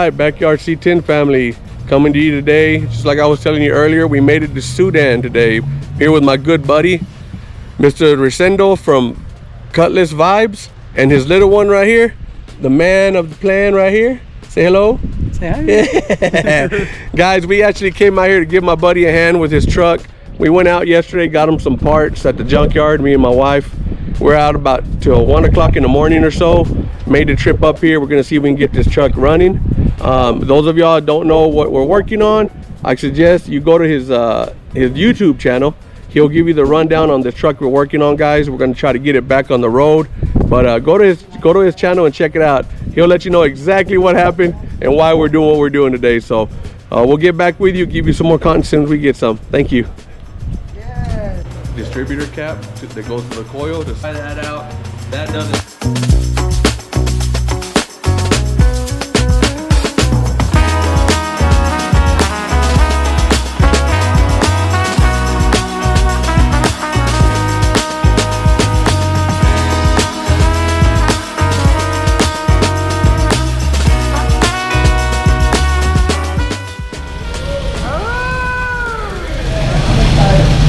right, Backyard C10 family coming to you today. Just like I was telling you earlier, we made it to Sudan today. Here with my good buddy, Mr. Resendo from Cutlass Vibes, and his little one right here, the man of the plan right here. Say hello. Say hi. Guys, we actually came out here to give my buddy a hand with his truck. We went out yesterday, got him some parts at the junkyard, me and my wife. We're out about till 1 o'clock in the morning or so. Made the trip up here. We're gonna see if we can get this truck running. Those of y'all don't know what we're working on, I suggest you go to his YouTube channel. He'll give you the rundown on the truck we're working on, guys. We're gonna try to get it back on the road. But go to his channel and check it out. He'll let you know exactly what happened and why we're doing what we're doing today. So we'll get back with you, give you some more content as soon as we get some. Thank you. Yeah. Distributor cap that goes to the coil. Just try that out. That doesn't.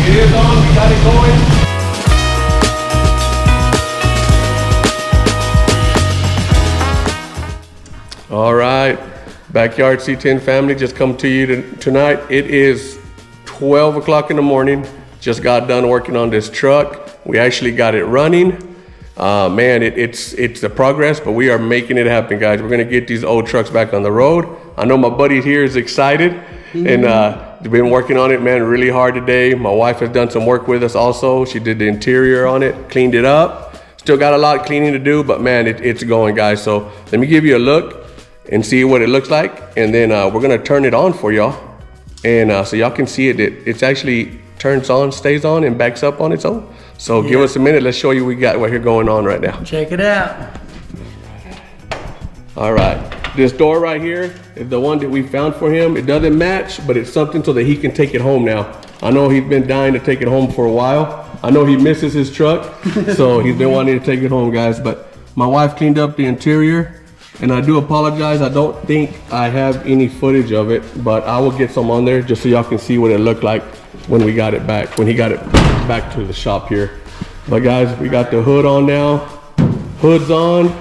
It is on, we got it going. All right, Backyard C10 family, just come to you tonight. It is 12 o'clock in the morning. Just got done working on this truck. We actually got it running. Man, it's the progress, but we are making it happen, guys. We're gonna get these old trucks back on the road. I know my buddy here is excited, and we've been working on it, man, really hard today. My wife has done some work with us also. She did the interior on it, cleaned it up. Still got a lot of cleaning to do, but man, it's going, guys. So let me give you a look and see what it looks like, and then we're gonna turn it on for y'all, and so y'all can see it. It's actually turns on, stays on, and backs up on its own. So give us a minute. Let's show you what we got right here going on right now. Check it out. All right, this door right here is the one that we found for him. It doesn't match, but it's something so that he can take it home now. I know he's been dying to take it home for a while. I know he misses his truck, so he's been wanting to take it home, guys. But my wife cleaned up the interior, and I do apologize. I don't think I have any footage of it, but I will get some on there just so y'all can see what it looked like when we got it back, when he got it back to the shop here. But guys, we got the hood on now. Hood's on.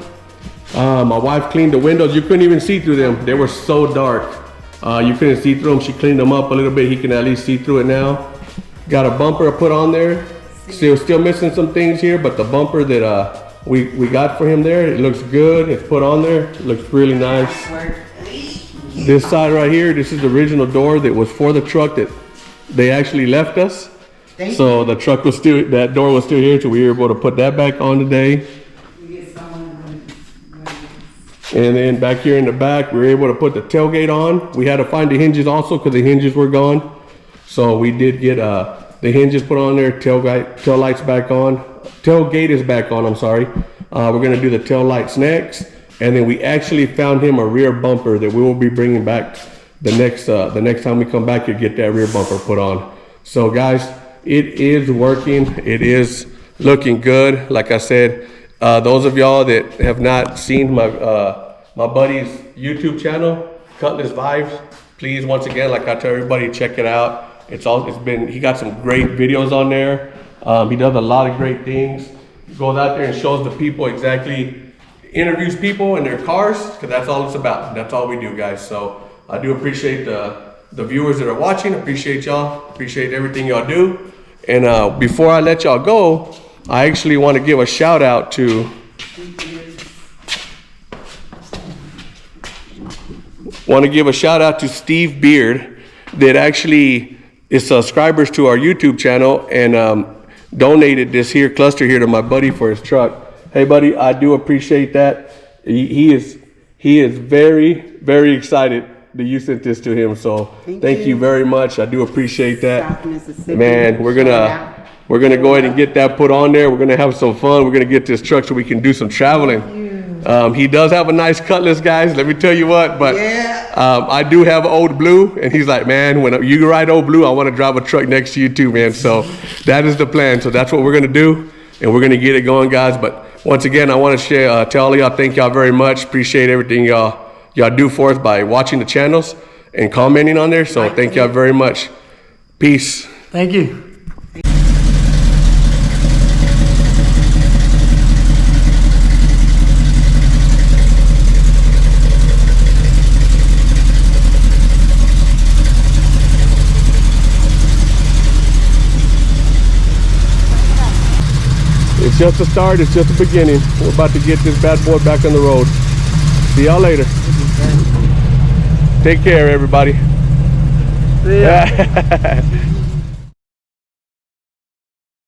My wife cleaned the windows. You couldn't even see through them. They were so dark. You couldn't see through them. She cleaned them up a little bit. He can at least see through it now. Got a bumper put on there. Still missing some things here, but the bumper that we got for him there, it looks good. It's put on there. It looks really nice. This side right here, this is the original door that was for the truck that they actually left us. So the truck was still, that door was still here, so we were able to put that back on today. And then back here in the back, we were able to put the tailgate on. We had to find the hinges also because the hinges were gone. So we did get the hinges put on there, tail lights back on. Tailgate is back on, I'm sorry. We're gonna do the tail lights next. And then we actually found him a rear bumper that we will be bringing back the next time we come back here, get that rear bumper put on. So guys, it is working. It is looking good. Like I said, those of y'all that have not seen my buddy's YouTube channel, Cutlass Vibes, please, once again, like I tell everybody, check it out. He got some great videos on there. He does a lot of great things. He goes out there and shows the people exactly, interviews people in their cars, because that's all it's about. That's all we do, guys. So I do appreciate the viewers that are watching. Appreciate y'all. Appreciate everything y'all do. And before I let y'all go, I actually want to give a shout out to Steve Beard, that actually is subscribers to our YouTube channel and donated this here cluster here to my buddy for his truck. Hey buddy, I do appreciate that. He is very, very excited that you sent this to him. So thank you very much. I do appreciate that. Man, we're gonna go ahead and get that put on there. We're gonna have some fun. We're gonna get this truck so we can do some traveling. He does have a nice Cutlass, guys. Let me tell you what, but I do have Old Blue, and he's like, man, when you ride Old Blue, I want to drive a truck next to you too, man. So that is the plan. So that's what we're gonna do, and we're gonna get it going, guys. But once again, I want to tell all y'all, thank y'all very much. Appreciate everything y'all y'all do for us by watching the channels and commenting on there. So thank y'all very much. Peace. Thank you. It's just a start, it's just the beginning. We're about to get this bad boy back on the road. See y'all later. Take care, everybody. See ya.